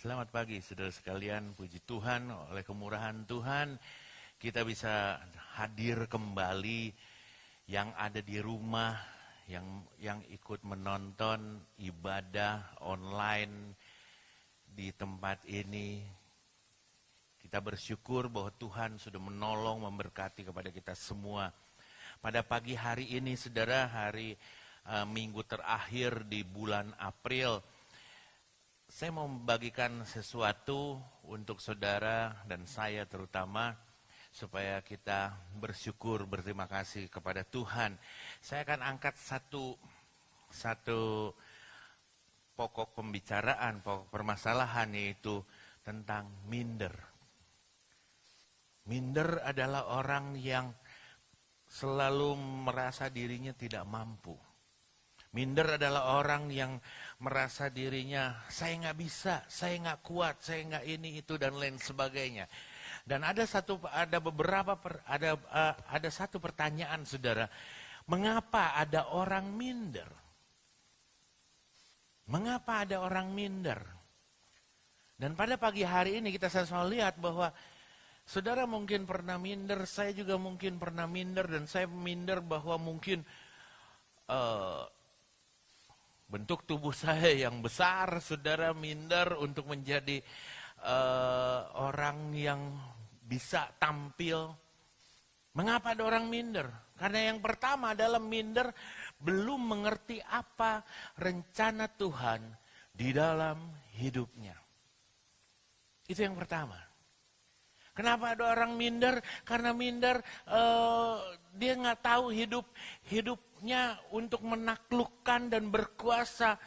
Selamat pagi saudara sekalian, puji Tuhan oleh kemurahan Tuhan kita bisa hadir kembali yang ada di rumah, yang ikut menonton ibadah online di tempat ini. Kita bersyukur bahwa Tuhan sudah menolong, memberkati kepada kita semua. Pada pagi hari ini saudara, hari minggu terakhir di bulan April, saya mau membagikan sesuatu untuk saudara dan saya terutama, supaya kita bersyukur, berterima kasih kepada Tuhan. Saya akan angkat satu pokok pembicaraan, pokok permasalahan, yaitu tentang minder. Minder adalah orang yang selalu merasa dirinya tidak mampu. Minder adalah orang yang merasa dirinya, saya nggak bisa, saya nggak kuat, saya nggak ini, itu, dan lain sebagainya. Dan ada satu pertanyaan saudara, mengapa ada orang minder? Mengapa ada orang minder? Dan pada pagi hari ini kita selalu lihat bahwa saudara mungkin pernah minder, saya juga mungkin pernah minder, dan saya minder bahwa mungkin bentuk tubuh saya yang besar, saudara minder untuk menjadi orang yang bisa tampil. Mengapa ada orang minder? Karena yang pertama adalah minder belum mengerti apa rencana Tuhan di dalam hidupnya. Itu yang pertama. Kenapa ada orang minder? Karena minder dia nggak tahu hidupnya untuk menaklukkan dan berkuasa.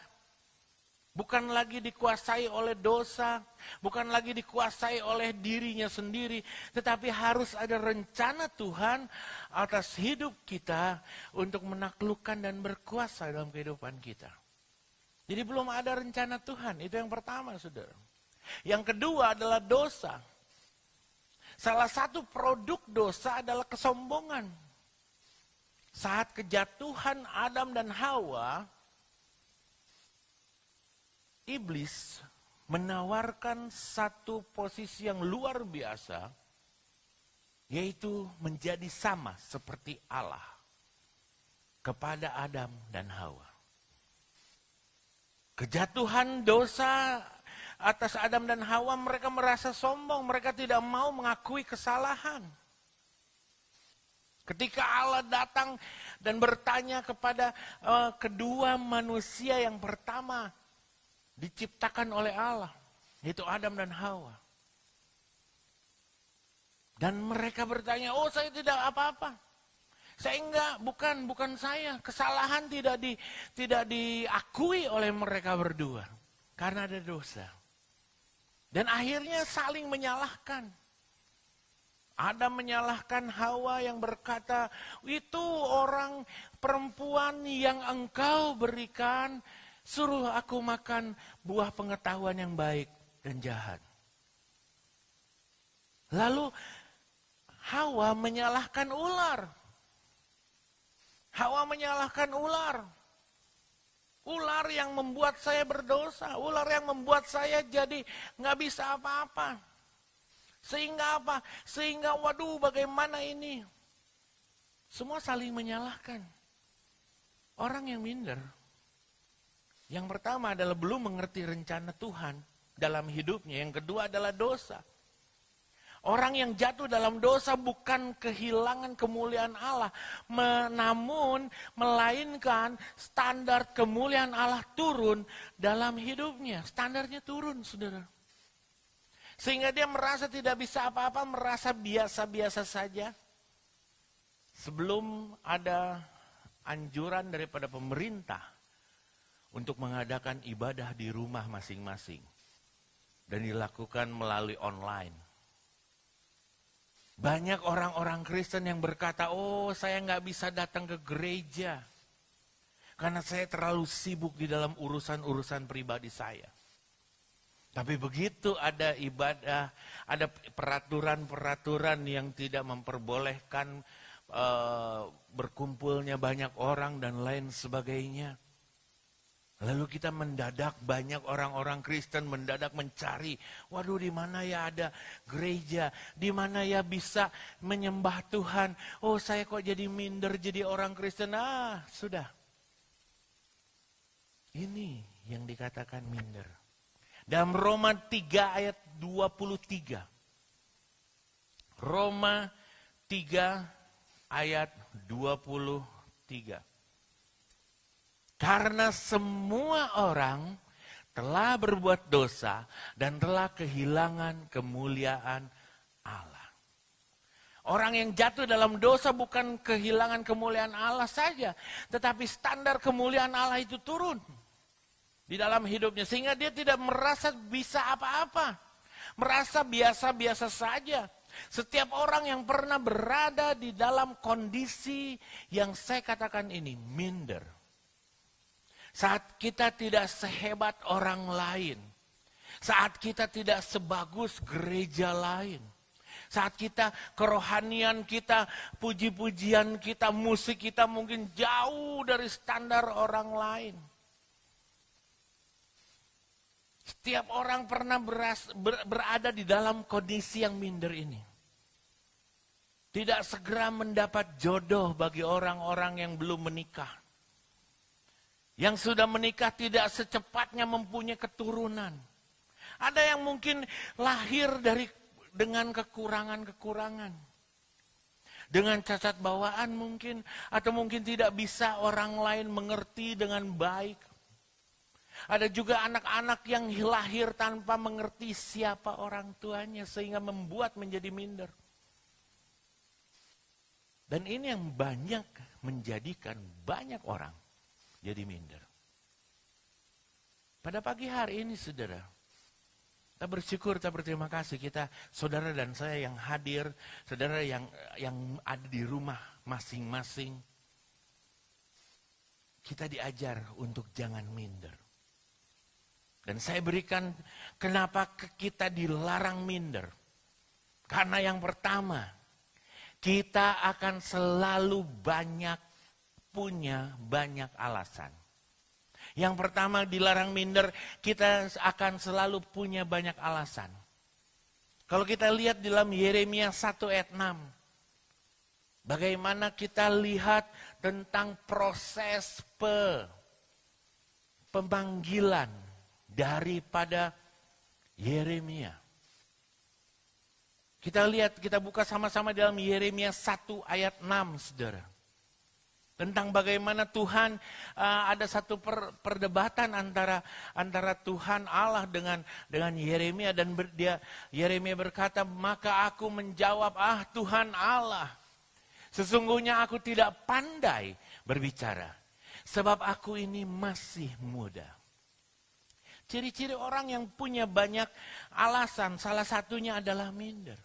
Bukan lagi dikuasai oleh dosa, bukan lagi dikuasai oleh dirinya sendiri, tetapi harus ada rencana Tuhan atas hidup kita untuk menaklukkan dan berkuasa dalam kehidupan kita. Jadi belum ada rencana Tuhan, itu yang pertama saudara. Yang kedua adalah dosa. Salah satu produk dosa adalah kesombongan. Saat kejatuhan Adam dan Hawa, iblis menawarkan satu posisi yang luar biasa, yaitu menjadi sama seperti Allah kepada Adam dan Hawa. Kejatuhan dosa atas Adam dan Hawa, mereka merasa sombong, mereka tidak mau mengakui kesalahan. Ketika Allah datang dan bertanya kepada kedua manusia yang pertama diciptakan oleh Allah, yaitu Adam dan Hawa. Dan mereka bertanya, oh saya tidak apa-apa. Saya enggak, bukan saya. Kesalahan tidak diakui oleh mereka berdua. Karena ada dosa. Dan akhirnya saling menyalahkan. Adam menyalahkan Hawa yang berkata, itu orang perempuan yang engkau berikan, suruh aku makan buah pengetahuan yang baik dan jahat. Lalu Hawa menyalahkan ular. Hawa menyalahkan ular. Ular yang membuat saya berdosa, ular yang membuat saya jadi nggak bisa apa-apa. Sehingga apa? Sehingga waduh bagaimana ini? Semua saling menyalahkan. Orang yang minder, yang pertama adalah belum mengerti rencana Tuhan dalam hidupnya. Yang kedua adalah dosa. Orang yang jatuh dalam dosa bukan kehilangan kemuliaan Allah, namun melainkan standar kemuliaan Allah turun dalam hidupnya. Standarnya turun, saudara. Sehingga dia merasa tidak bisa apa-apa, merasa biasa-biasa saja. Sebelum ada anjuran daripada pemerintah untuk mengadakan ibadah di rumah masing-masing. Dan dilakukan melalui online. Banyak orang-orang Kristen yang berkata, oh saya nggak bisa datang ke gereja. Karena saya terlalu sibuk di dalam urusan-urusan pribadi saya. Tapi begitu ada ibadah, ada peraturan-peraturan yang tidak memperbolehkan berkumpulnya banyak orang dan lain sebagainya. Lalu kita mendadak banyak orang-orang Kristen mendadak mencari, waduh di mana ya ada gereja, di mana ya bisa menyembah Tuhan. Oh saya kok jadi minder jadi orang Kristen. Sudah. Ini yang dikatakan minder. Dalam Roma 3 ayat 23. Roma 3 ayat 23. Karena semua orang telah berbuat dosa dan telah kehilangan kemuliaan Allah. Orang yang jatuh dalam dosa bukan kehilangan kemuliaan Allah saja, tetapi standar kemuliaan Allah itu turun di dalam hidupnya. Sehingga dia tidak merasa bisa apa-apa, merasa biasa-biasa saja. Setiap orang yang pernah berada di dalam kondisi yang saya katakan ini, minder. Saat kita tidak sehebat orang lain. Saat kita tidak sebagus gereja lain. Saat kita kerohanian kita, puji-pujian kita, musik kita mungkin jauh dari standar orang lain. Setiap orang pernah berada di dalam kondisi yang minder ini. Tidak segera mendapat jodoh bagi orang-orang yang belum menikah. Yang sudah menikah tidak secepatnya mempunyai keturunan. Ada yang mungkin lahir dengan kekurangan-kekurangan. Dengan cacat bawaan mungkin. Atau mungkin tidak bisa orang lain mengerti dengan baik. Ada juga anak-anak yang lahir tanpa mengerti siapa orang tuanya. Sehingga membuat menjadi minder. Dan ini yang banyak menjadikan banyak orang jadi minder. Pada pagi hari ini saudara, kita bersyukur, kita berterima kasih, kita saudara dan saya yang hadir, saudara yang ada di rumah masing-masing, kita diajar untuk jangan minder. Dan saya berikan kenapa kita dilarang minder. Karena yang pertama, kita akan selalu punya banyak alasan. Yang pertama dilarang minder, kita akan selalu punya banyak alasan. Kalau kita lihat dalam Yeremia 1 ayat 6. Bagaimana kita lihat tentang proses pemanggilan daripada Yeremia. Kita lihat, kita buka sama-sama dalam Yeremia 1 ayat 6, saudara. Tentang bagaimana Tuhan, ada satu perdebatan antara Tuhan Allah dengan Yeremia. Dan Yeremia berkata, maka aku menjawab, Tuhan Allah, sesungguhnya aku tidak pandai berbicara, sebab aku ini masih muda. Ciri-ciri orang yang punya banyak alasan, salah satunya adalah minder.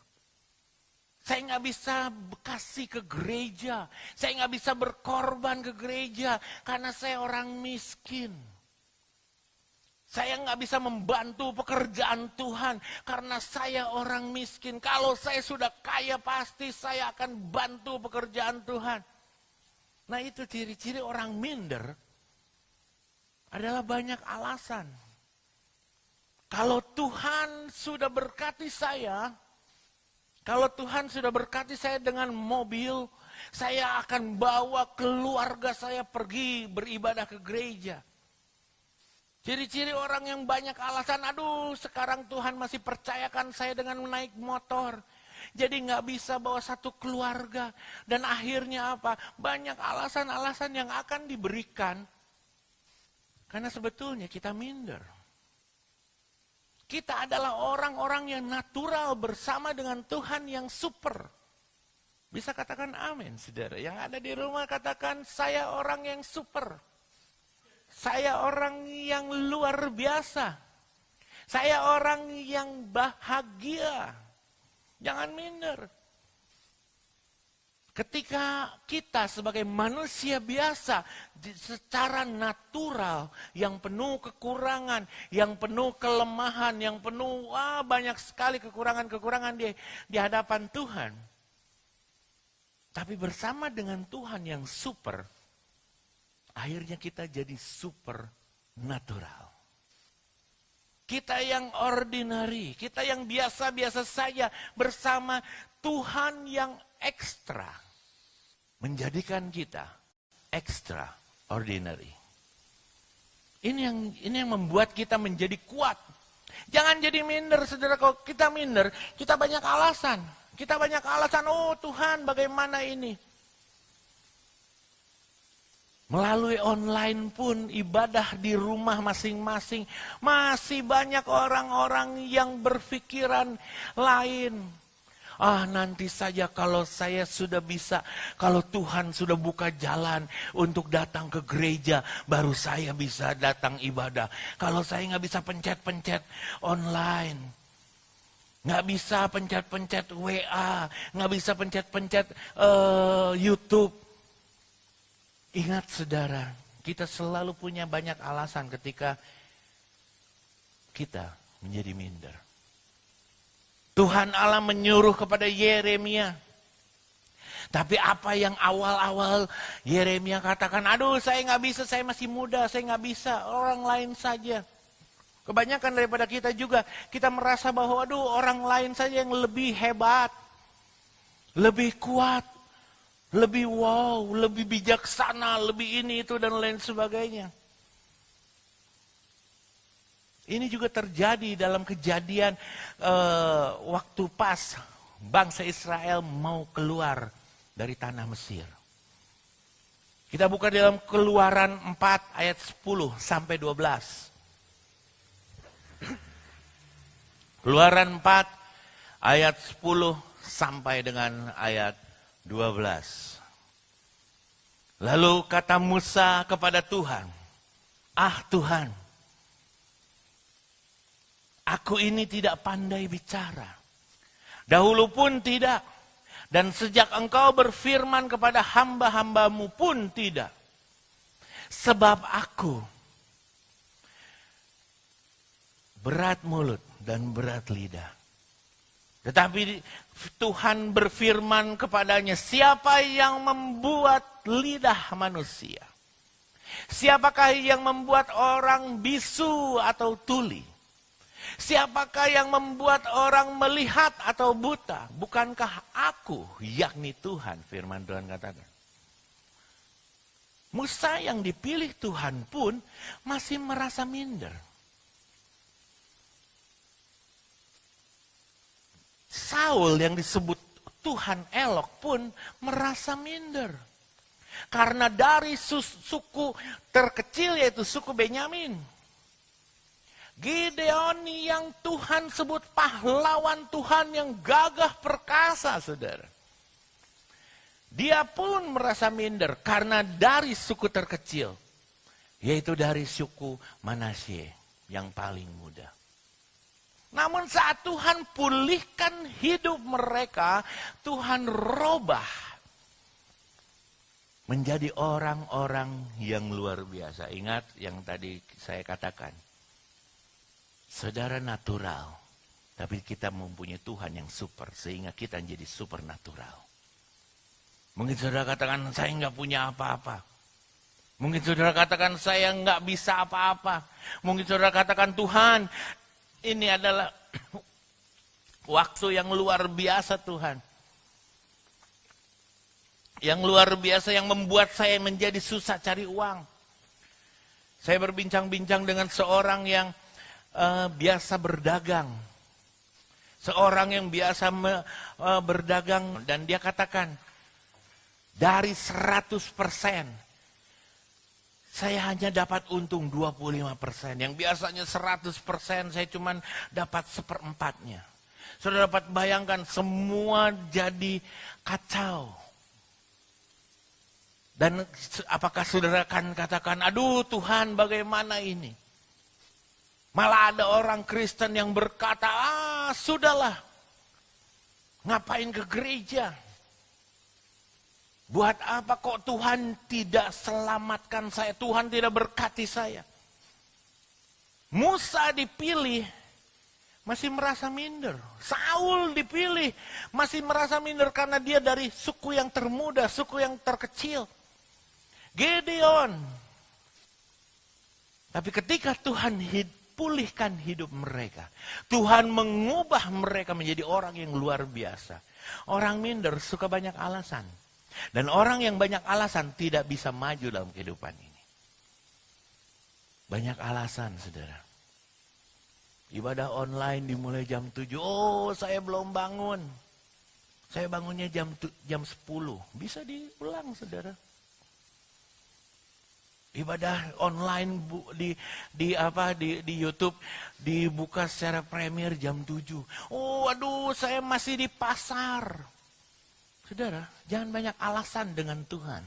Saya nggak bisa kasih ke gereja. Saya nggak bisa berkorban ke gereja. Karena saya orang miskin. Saya nggak bisa membantu pekerjaan Tuhan. Karena saya orang miskin. Kalau saya sudah kaya pasti saya akan bantu pekerjaan Tuhan. Nah itu ciri-ciri orang minder. Adalah banyak alasan. Kalau Tuhan sudah berkati saya. Kalau Tuhan sudah berkati saya dengan mobil, saya akan bawa keluarga saya pergi beribadah ke gereja. Ciri-ciri orang yang banyak alasan, sekarang Tuhan masih percayakan saya dengan naik motor. Jadi nggak bisa bawa satu keluarga. Dan akhirnya apa? Banyak alasan-alasan yang akan diberikan. Karena sebetulnya kita minder. Kita adalah orang-orang yang natural bersama dengan Tuhan yang super. Bisa katakan amin, saudara. Yang ada di rumah katakan, saya orang yang super. Saya orang yang luar biasa. Saya orang yang bahagia. Jangan minder. Ketika kita sebagai manusia biasa secara natural yang penuh kekurangan, yang penuh kelemahan, yang penuh banyak sekali kekurangan-kekurangan di hadapan Tuhan. Tapi bersama dengan Tuhan yang super, akhirnya kita jadi super natural. Kita yang ordinary, kita yang biasa-biasa saja bersama Tuhan yang ekstra. Menjadikan kita extraordinary. Ini yang membuat kita menjadi kuat. Jangan jadi minder, saudara. Kalau kita minder, kita banyak alasan. Kita banyak alasan, oh Tuhan bagaimana ini. Melalui online pun ibadah di rumah masing-masing. Masih banyak orang-orang yang berpikiran lain. Nanti saja kalau saya sudah bisa, kalau Tuhan sudah buka jalan untuk datang ke gereja, baru saya bisa datang ibadah. Kalau saya nggak bisa pencet-pencet online, nggak bisa pencet-pencet WA, nggak bisa pencet-pencet YouTube. Ingat saudara, kita selalu punya banyak alasan ketika kita menjadi minder. Tuhan Allah menyuruh kepada Yeremia. Tapi apa yang awal-awal Yeremia katakan, aduh saya nggak bisa, saya masih muda, saya nggak bisa, orang lain saja. Kebanyakan daripada kita juga, kita merasa bahwa aduh orang lain saja yang lebih hebat, lebih kuat, lebih wow, lebih bijaksana, lebih ini itu dan lain sebagainya. Ini juga terjadi dalam kejadian waktu pas bangsa Israel mau keluar dari tanah Mesir. Kita buka dalam Keluaran 4 ayat 10 sampai 12. Keluaran 4 ayat 10 sampai dengan ayat 12. Lalu kata Musa kepada Tuhan, Tuhan, aku ini tidak pandai bicara. Dahulu pun tidak. Dan sejak engkau berfirman kepada hamba-hambamu pun tidak. Sebab aku berat mulut dan berat lidah. Tetapi Tuhan berfirman kepadanya, siapa yang membuat lidah manusia? Siapakah yang membuat orang bisu atau tuli? Siapakah yang membuat orang melihat atau buta? Bukankah aku, yakni Tuhan, firman Tuhan katakan. Musa yang dipilih Tuhan pun masih merasa minder. Saul yang disebut Tuhan elok pun merasa minder. Karena dari suku terkecil yaitu suku Benyamin. Gideon yang Tuhan sebut pahlawan Tuhan yang gagah perkasa, saudara. Dia pun merasa minder karena dari suku terkecil. Yaitu dari suku Manasye yang paling muda. Namun saat Tuhan pulihkan hidup mereka, Tuhan robah. Menjadi orang-orang yang luar biasa. Ingat yang tadi saya katakan. Saudara natural, tapi kita mempunyai Tuhan yang super, sehingga kita menjadi supernatural. Mungkin saudara katakan, saya nggak punya apa-apa. Mungkin saudara katakan, saya nggak bisa apa-apa. Mungkin saudara katakan, Tuhan, ini adalah waktu yang luar biasa Tuhan. Yang luar biasa yang membuat saya menjadi susah cari uang. Saya berbincang-bincang dengan seorang yang biasa berdagang. Seorang yang biasa berdagang dan dia katakan, dari 100% saya hanya dapat untung 25%. Yang biasanya 100% saya cuma dapat 1/4-nya. Saudara dapat bayangkan semua jadi kacau. Dan apakah saudara akan katakan, aduh Tuhan bagaimana ini? Malah ada orang Kristen yang berkata, sudahlah, ngapain ke gereja? Buat apa kok Tuhan tidak selamatkan saya, Tuhan tidak berkati saya? Musa dipilih, masih merasa minder. Saul dipilih, masih merasa minder karena dia dari suku yang termuda, suku yang terkecil. Gideon Tapi ketika Tuhan pulihkan hidup mereka, Tuhan mengubah mereka menjadi orang yang luar biasa. Orang minder suka banyak alasan. Dan orang yang banyak alasan tidak bisa maju dalam kehidupan ini. Banyak alasan, saudara. Ibadah online dimulai jam 7. Oh, saya belum bangun. Saya bangunnya jam 10. Bisa diulang, saudara. Ibadah online di YouTube dibuka secara premier jam 7. Oh, aduh, saya masih di pasar. Saudara, jangan banyak alasan dengan Tuhan.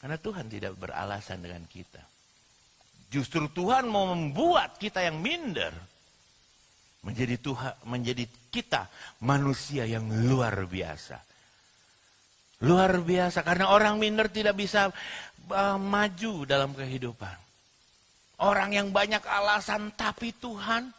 Karena Tuhan tidak beralasan dengan kita. Justru Tuhan mau membuat kita yang minder menjadi kita manusia yang luar biasa. Luar biasa karena orang minder tidak bisa maju dalam kehidupan. Orang yang banyak alasan tapi Tuhan,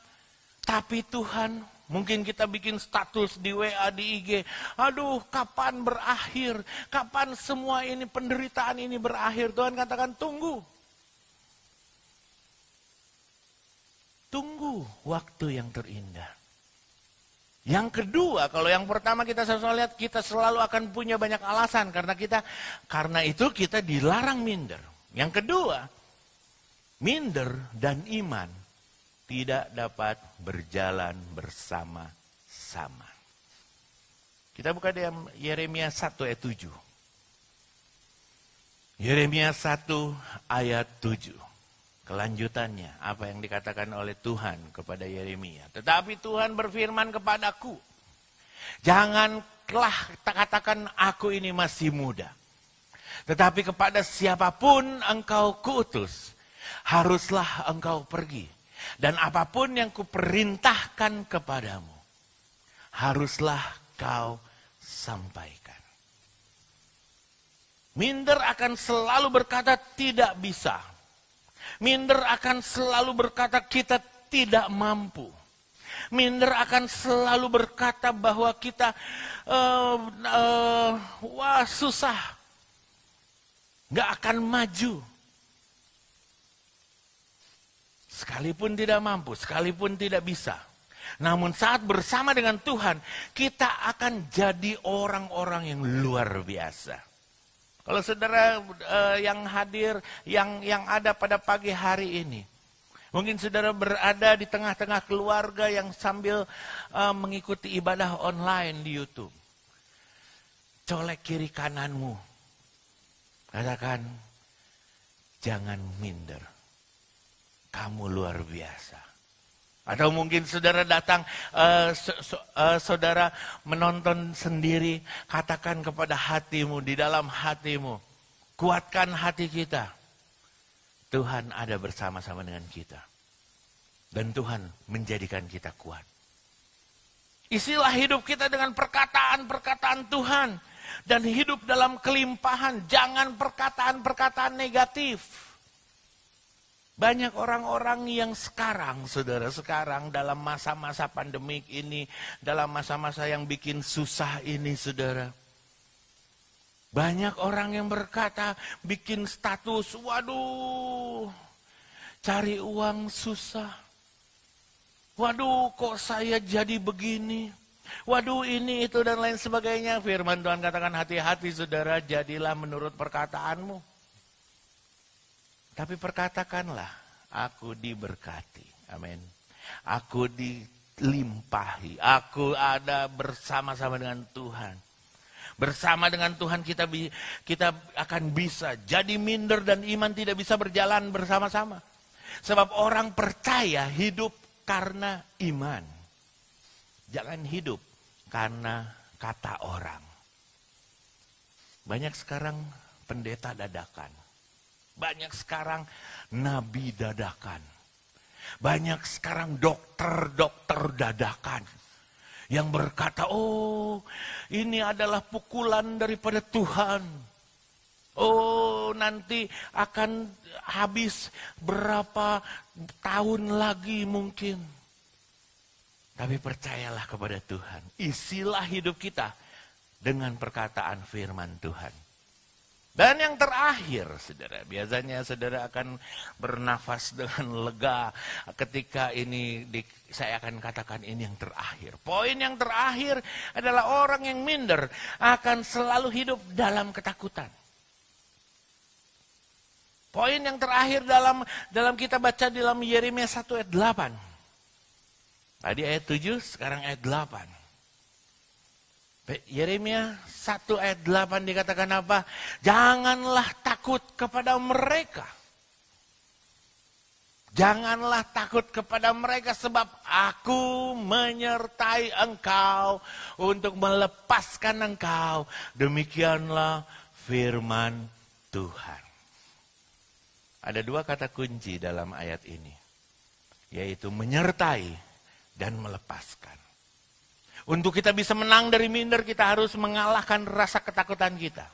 mungkin kita bikin status di WA, di IG. Aduh, kapan berakhir? Kapan semua ini penderitaan ini berakhir? Tuhan katakan tunggu. Tunggu waktu yang terindah. Yang kedua, kalau yang pertama kita selalu lihat, kita selalu akan punya banyak alasan. Karena itu kita dilarang minder. Yang kedua, minder dan iman tidak dapat berjalan bersama-sama. Kita buka di Yeremia 1 ayat 7. Yeremia 1 ayat 7. Kelanjutannya, apa yang dikatakan oleh Tuhan kepada Yeremia. Tetapi Tuhan berfirman kepadaku, janganlah katakan aku ini masih muda. Tetapi kepada siapapun engkau kuutus, haruslah engkau pergi. Dan apapun yang kuperintahkan kepadamu, haruslah kau sampaikan. Minder akan selalu berkata tidak bisa. Minder akan selalu berkata kita tidak mampu. Minder akan selalu berkata bahwa kita susah. Gak akan maju. Sekalipun tidak mampu, sekalipun tidak bisa. Namun saat bersama dengan Tuhan, kita akan jadi orang-orang yang luar biasa. Kalau saudara yang hadir, yang ada pada pagi hari ini. Mungkin saudara berada di tengah-tengah keluarga yang sambil mengikuti ibadah online di YouTube. Colek kiri kananmu. Katakan, jangan minder. Kamu luar biasa. Atau mungkin saudara datang, saudara menonton sendiri, katakan kepada hatimu, di dalam hatimu, kuatkan hati kita. Tuhan ada bersama-sama dengan kita. Dan Tuhan menjadikan kita kuat. Isilah hidup kita dengan perkataan-perkataan Tuhan. Dan hidup dalam kelimpahan, jangan perkataan-perkataan negatif. Banyak orang-orang yang sekarang dalam masa-masa pandemik ini, dalam masa-masa yang bikin susah ini, saudara. Banyak orang yang berkata, bikin status, waduh, cari uang susah. Waduh, kok saya jadi begini. Waduh, ini, itu, dan lain sebagainya. Firman Tuhan katakan, hati-hati saudara, jadilah menurut perkataanmu. Tapi perkatakanlah, aku diberkati. Amin. Aku dilimpahi. Aku ada bersama-sama dengan Tuhan. Bersama dengan Tuhan kita akan bisa. Jadi minder dan iman tidak bisa berjalan bersama-sama. Sebab orang percaya hidup karena iman. Jangan hidup karena kata orang. Banyak sekarang pendeta dadakan. Banyak sekarang nabi dadakan. Banyak sekarang dokter dadakan. Yang berkata, oh ini adalah pukulan daripada Tuhan. Oh nanti akan habis berapa tahun lagi mungkin. Tapi percayalah kepada Tuhan. Isilah hidup kita dengan perkataan firman Tuhan. Dan yang terakhir, terakhir, saudara. Biasanya saudara akan bernafas dengan lega ketika saya akan katakan ini yang terakhir. Poin yang terakhir adalah orang yang minder akan selalu hidup dalam ketakutan. Poin yang terakhir dalam kita baca dalam Yeremia 1 ayat 8. Tadi ayat 7, sekarang ayat 8. Yeremia 1 ayat 8 dikatakan apa? Janganlah takut kepada mereka. Janganlah takut kepada mereka sebab aku menyertai engkau untuk melepaskan engkau. Demikianlah firman Tuhan. Ada dua kata kunci dalam ayat ini. Yaitu menyertai dan melepaskan. Untuk kita bisa menang dari minder, kita harus mengalahkan rasa ketakutan kita.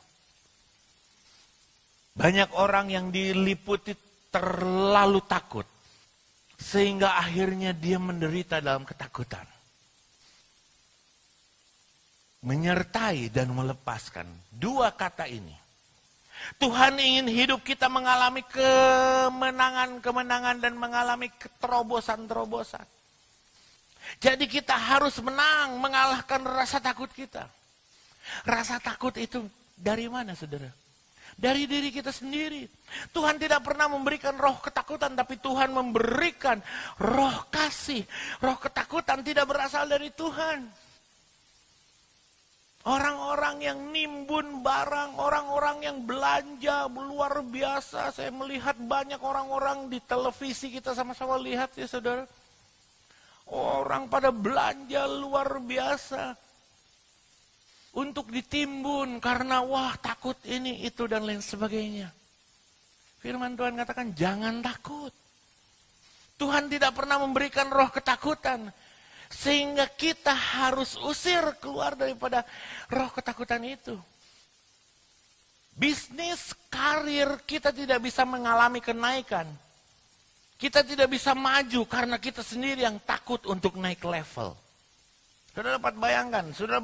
Banyak orang yang diliputi terlalu takut, sehingga akhirnya dia menderita dalam ketakutan. Menyertai dan melepaskan, dua kata ini. Tuhan ingin hidup kita mengalami kemenangan-kemenangan dan mengalami keterobosan-terobosan. Jadi kita harus menang, mengalahkan rasa takut kita. Rasa takut itu dari mana, saudara? Dari diri kita sendiri. Tuhan tidak pernah memberikan roh ketakutan, tapi Tuhan memberikan roh kasih. Roh ketakutan tidak berasal dari Tuhan. Orang-orang yang nimbun barang, orang-orang yang belanja luar biasa. Saya melihat banyak orang-orang di televisi, kita sama-sama lihat ya saudara. Orang pada belanja luar biasa untuk ditimbun karena wah takut ini itu dan lain sebagainya. Firman Tuhan katakan jangan takut. Tuhan tidak pernah memberikan roh ketakutan sehingga kita harus usir keluar daripada roh ketakutan itu. Bisnis, karir kita tidak bisa mengalami kenaikan. Kita tidak bisa maju karena kita sendiri yang takut untuk naik level. Saudara dapat bayangkan, saudara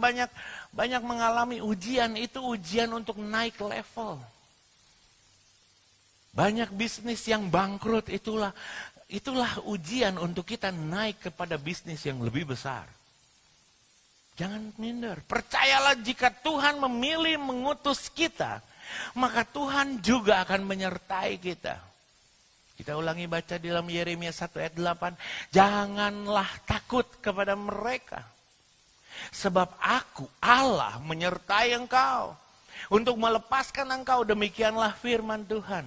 banyak mengalami ujian, itu ujian untuk naik level. Banyak bisnis yang bangkrut, itulah ujian untuk kita naik kepada bisnis yang lebih besar. Jangan minder, percayalah jika Tuhan memilih mengutus kita, maka Tuhan juga akan menyertai kita. Kita ulangi baca di dalam Yeremia 1 ayat 8. Janganlah takut kepada mereka. Sebab aku Allah menyertai engkau. Untuk melepaskan engkau, demikianlah firman Tuhan.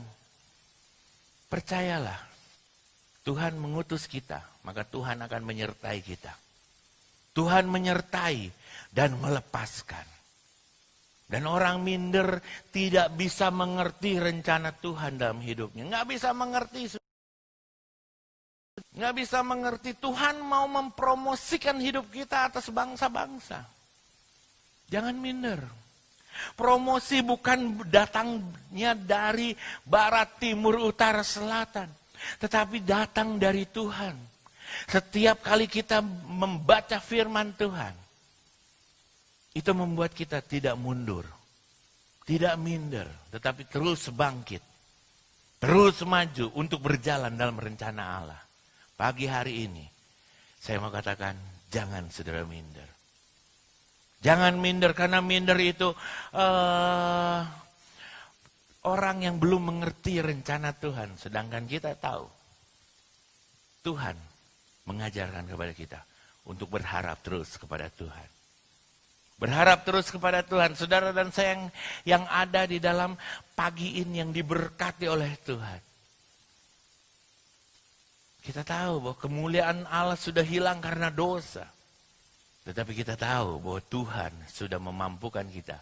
Percayalah. Tuhan mengutus kita, maka Tuhan akan menyertai kita. Tuhan menyertai dan melepaskan. Dan orang minder tidak bisa mengerti rencana Tuhan dalam hidupnya. Nggak bisa mengerti. Nggak bisa mengerti Tuhan mau mempromosikan hidup kita atas bangsa-bangsa. Jangan minder. Promosi bukan datangnya dari barat, timur, utara, selatan. Tetapi datang dari Tuhan. Setiap kali kita membaca firman Tuhan. Itu membuat kita tidak mundur, tidak minder, tetapi terus bangkit, terus maju untuk berjalan dalam rencana Allah. Pagi hari ini, saya mau katakan, jangan saudara minder. Jangan minder, karena minder itu orang yang belum mengerti rencana Tuhan. Sedangkan kita tahu, Tuhan mengajarkan kepada kita untuk berharap terus kepada Tuhan. Berharap terus kepada Tuhan. Saudara dan saya yang ada di dalam pagi ini yang diberkati oleh Tuhan. Kita tahu bahwa kemuliaan Allah sudah hilang karena dosa. Tetapi kita tahu bahwa Tuhan sudah memampukan kita.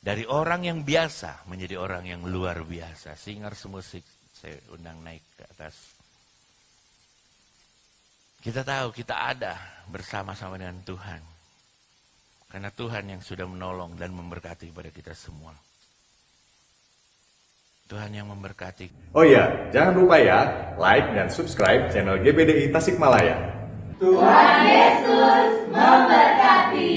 Dari orang yang biasa menjadi orang yang luar biasa. Singers musik saya undang naik ke atas. Kita tahu kita ada bersama-sama dengan Tuhan. Karena Tuhan yang sudah menolong dan memberkati kepada kita semua. Tuhan yang memberkati. Oh iya, jangan lupa ya, like dan subscribe channel GBDI Tasikmalaya. Tuhan Yesus memberkati.